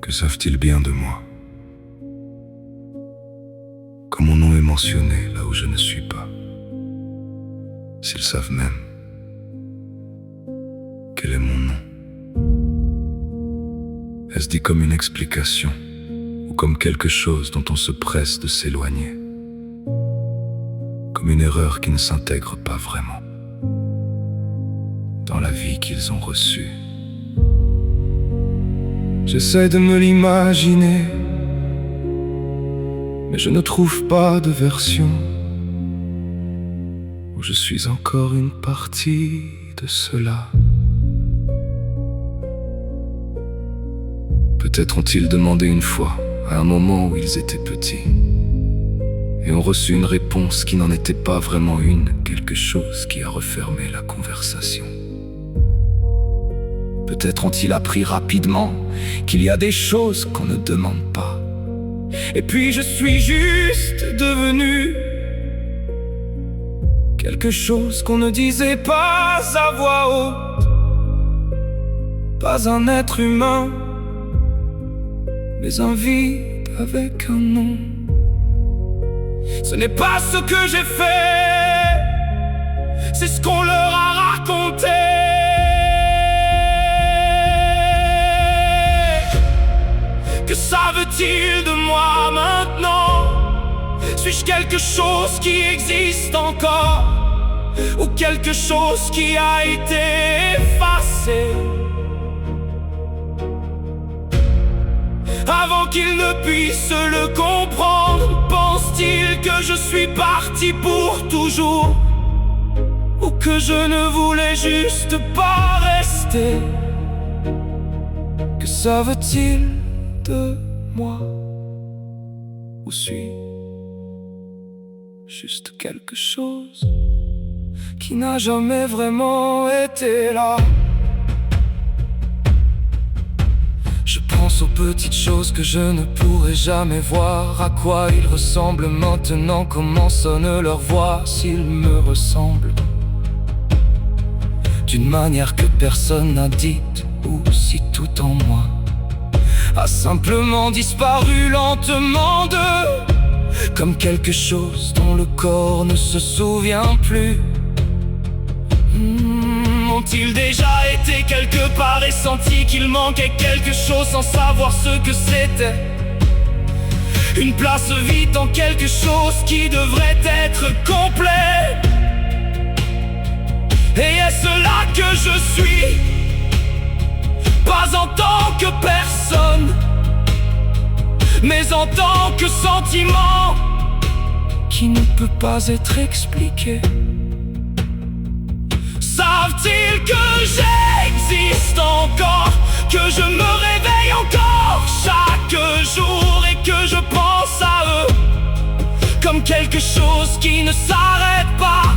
Que savent-ils bien de moi? Quand mon nom est mentionné là où je ne suis pas. S'ils savent même quel est mon nom. Est-ce dit comme une explication ou comme quelque chose dont on se presse de s'éloigner? Comme une erreur qui ne s'intègre pas vraiment dans la vie qu'ils ont reçue. J'essaie de me l'imaginer, mais je ne trouve pas de version où je suis encore une partie de cela. Peut-être ont-ils demandé une fois, à un moment où ils étaient petits, et ont reçu une réponse qui n'en était pas vraiment une, quelque chose qui a refermé la conversation. Peut-être ont-ils appris rapidement qu'il y a des choses qu'on ne demande pas. Et puis je suis juste devenu quelque chose qu'on ne disait pas à voix haute. Pas un être humain, mais un vide avec un nom. Ce n'est pas ce que j'ai fait, c'est ce qu'on leur a raconté. Que savent-ils de moi maintenant? Suis-je quelque chose qui existe encore, ou quelque chose qui a été effacé? Avant qu'ils ne puissent le comprendre, pensent-ils que je suis parti pour toujours, ou que je ne voulais juste pas rester? Que savent-ils de moi? Ou suis juste quelque chose qui n'a jamais vraiment été là? Je pense aux petites choses que je ne pourrai jamais voir. À quoi ils ressemblent maintenant, comment sonne leur voix, s'ils me ressemblent d'une manière que personne n'a dite, ou si tout en moi a simplement disparu lentement d'eux, comme quelque chose dont le corps ne se souvient plus. Ont-ils déjà été quelque part et senti qu'il manquait quelque chose sans savoir ce que c'était? Une place vide dans quelque chose qui devrait être complet. Et est-ce là que je suis? Pas en tant que personne, mais en tant que sentiment qui ne peut pas être expliqué. Savent-ils que j'existe encore, que je me réveille encore chaque jour et que je pense à eux comme quelque chose qui ne s'arrête pas?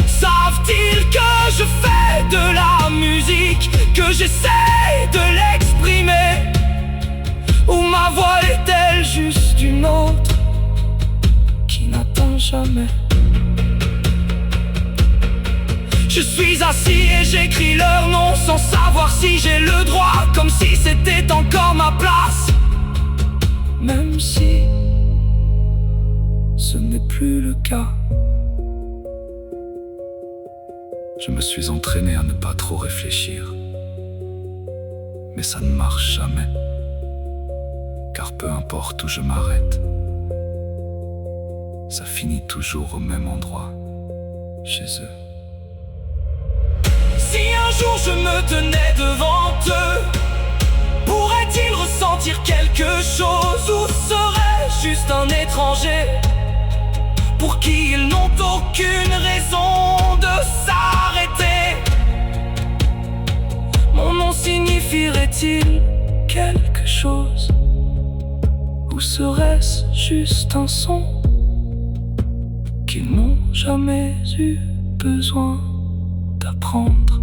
Savent-ils que je fais de la musique, que j'essaie de l'exprimer, ou ma voix est-elle juste une autre qui n'atteint jamais? Je suis assis et j'écris leur nom sans savoir si j'ai le droit, comme si c'était encore ma place, même si ce n'est plus le cas. Je me suis entraîné à ne pas trop réfléchir, mais ça ne marche jamais, car peu importe où je m'arrête, ça finit toujours au même endroit, chez eux. Si un jour je me tenais devant eux, pourraient-ils ressentir quelque chose, ou serais-je juste un étranger pour qui ils n'ont aucune raison de s'arrêter? Mon nom signifierait-il quelque chose, ou serait-ce juste un son qu'ils n'ont jamais eu besoin d'apprendre?